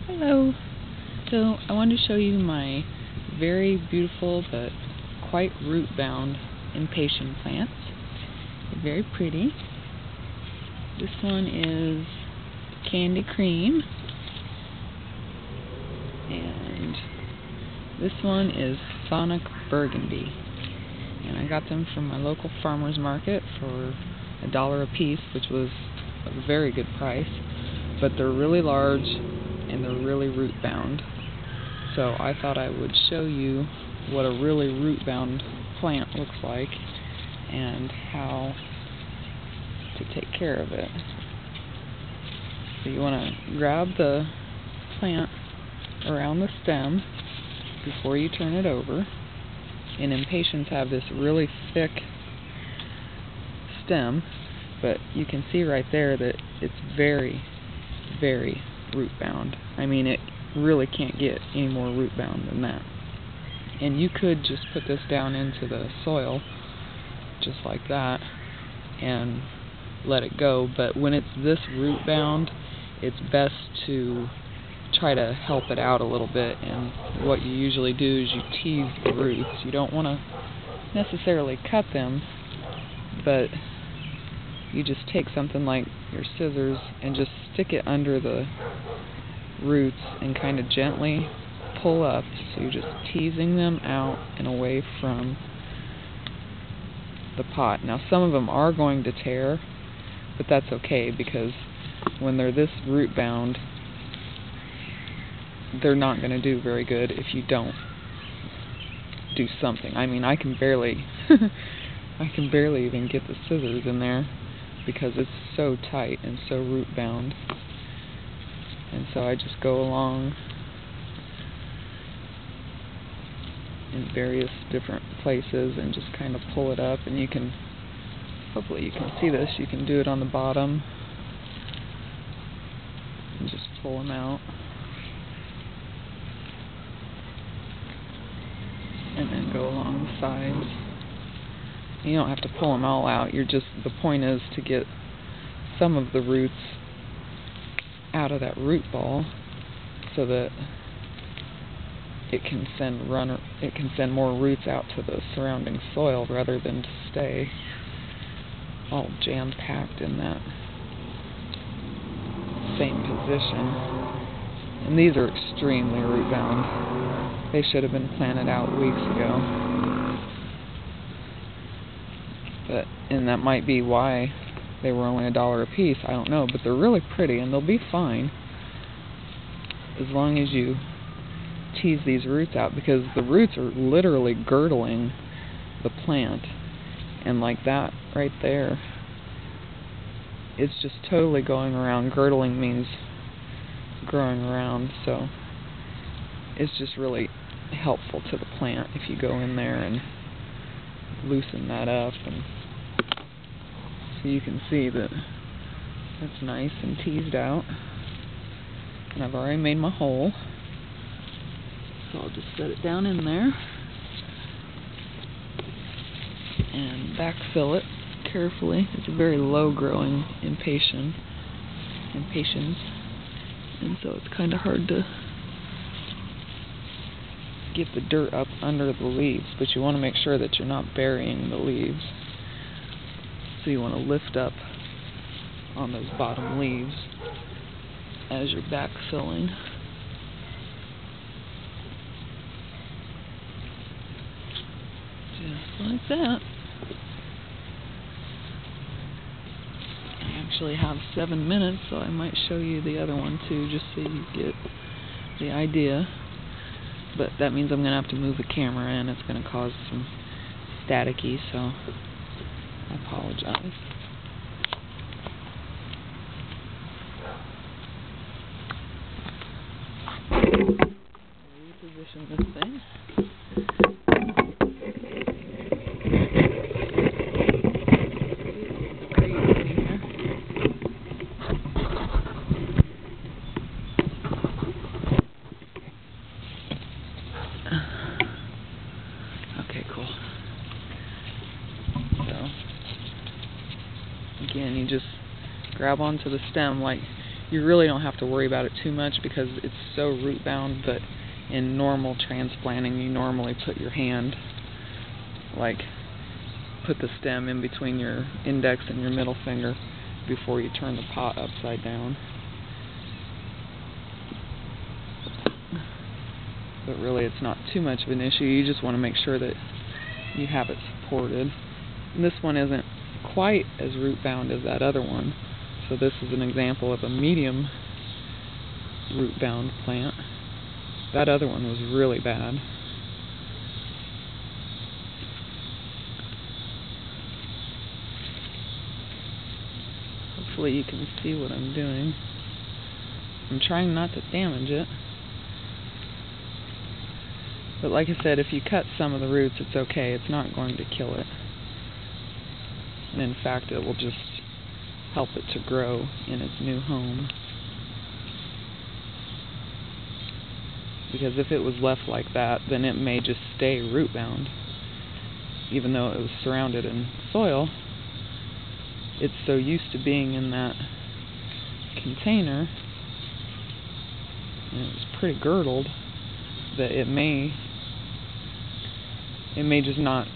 Hello. So I wanted to show you my very beautiful but quite root-bound impatien plants. They're very pretty. This one is Candy Cream, and this one is Sonic Burgundy. And I got them from my local farmer's market for $1 a piece, which was a very good price. But they're really large and they're really root-bound. So I thought I would show you what a really root-bound plant looks like and how to take care of it. So you want to grab the plant around the stem before you turn it over. And impatiens have this really thick stem, but you can see right there that it's very, very root-bound. I mean, it really can't get any more root-bound than that. And you could just put this down into the soil, just like that, and let it go. But when it's this root-bound, it's best to try to help it out a little bit. And what you usually do is you tease the roots. You don't want to necessarily cut them, but you just take something like your scissors and just stick it under the roots and kind of gently pull up. So you're just teasing them out and away from the pot. Now some of them are going to tear, but that's okay, because when they're this root bound, they're not going to do very good if you don't do something. I mean, I can barely I can barely even get the scissors in there because it's so tight and so root bound. And so I just go along in various different places and just kind of pull it up. And you can, hopefully you can see this, you can do it on the bottom and just pull them out. And then go along the sides. You don't have to pull them all out. The point is to get some of the roots out of that root ball so that it can send more roots out to the surrounding soil rather than to stay all jam-packed in that same position. And these are extremely root-bound. They should have been planted out weeks ago. And that might be why they were only $1 a piece. I don't know, but they're really pretty and they'll be fine as long as you tease these roots out, because the roots are literally girdling the plant. And like that right there, it's just totally going around. Girdling means growing around, so it's just really helpful to the plant if you go in there and loosen that up. And so you can see that that's nice and teased out. And I've already made my hole, so I'll just set it down in there and backfill it carefully. It's a very low growing impatiens, and so it's kind of hard to get the dirt up under the leaves, but you want to make sure that you're not burying the leaves. So you want to lift up on those bottom leaves as you're backfilling. Just like that. I actually have 7 minutes, so I might show you the other one too, just so you get the idea. But that means I'm going to have to move the camera in. It's going to cause some staticky, so I apologize. Reposition this thing. Okay, cool. So, again, you just grab onto the stem like you really don't have to worry about it too much because it's so root bound. But in normal transplanting, you normally put your hand, like put the stem in between your index and your middle finger before you turn the pot upside down. But really it's not too much of an issue. You just want to make sure that you have it supported. And this one isn't quite as root bound as that other one. So this is an example of a medium root bound plant. That other one was really bad. Hopefully you can see what I'm doing. I'm trying not to damage it. But like I said, if you cut some of the roots, it's okay. It's not going to kill it. And in fact, it will just help it to grow in its new home. Because if it was left like that, then it may just stay root bound. Even though it was surrounded in soil, it's so used to being in that container, and it was pretty girdled, that it may just not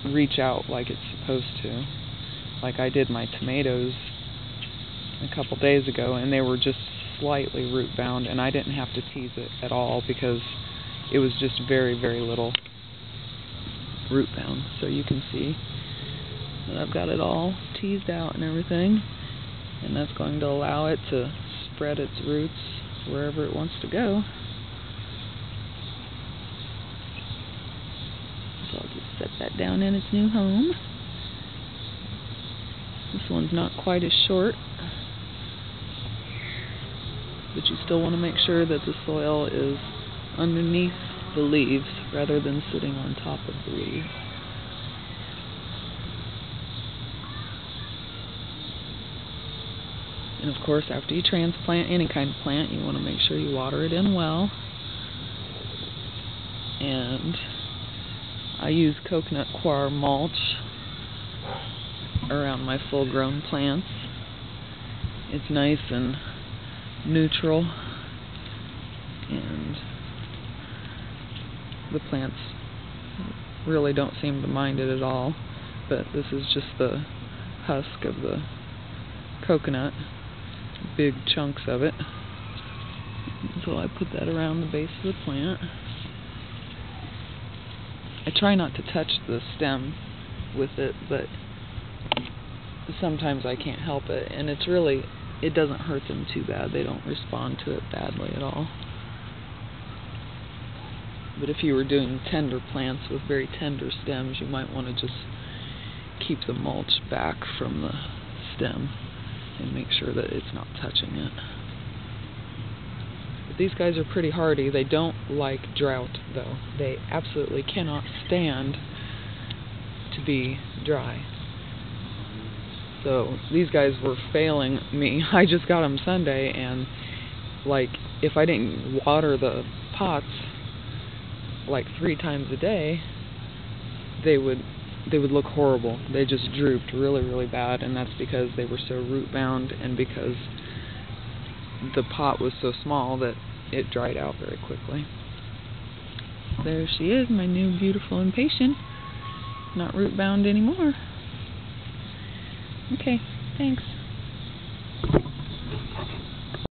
reach out like it's supposed to. Like I did my tomatoes a couple days ago, and they were just slightly root bound, and I didn't have to tease it at all because it was just very, very little root bound. So you can see that I've got it all teased out and everything, and that's going to allow it to spread its roots wherever it wants to go. So I'll just set that down in its new home. This one's not quite as short, but you still want to make sure that the soil is underneath the leaves rather than sitting on top of the leaves. And of course, after you transplant any kind of plant, you want to make sure you water it in well. And I use coconut coir mulch around my full-grown plants. It's nice and neutral, and the plants really don't seem to mind it at all. But this is just the husk of the coconut, big chunks of it. So I put that around the base of the plant. I try not to touch the stem with it, but sometimes I can't help it, and it doesn't hurt them too bad. They don't respond to it badly at all. But if you were doing tender plants with very tender stems, you might want to just keep the mulch back from the stem and make sure that it's not touching it. But these guys are pretty hardy. They don't like drought, though. They absolutely cannot stand to be dry. So these guys were failing me. I just got them Sunday, and like if I didn't water the pots like 3 times a day, they would look horrible. They just drooped really, really bad, and that's because they were so root bound and because the pot was so small that it dried out very quickly. There she is, my new beautiful impatient. Not root bound anymore. Okay, thanks.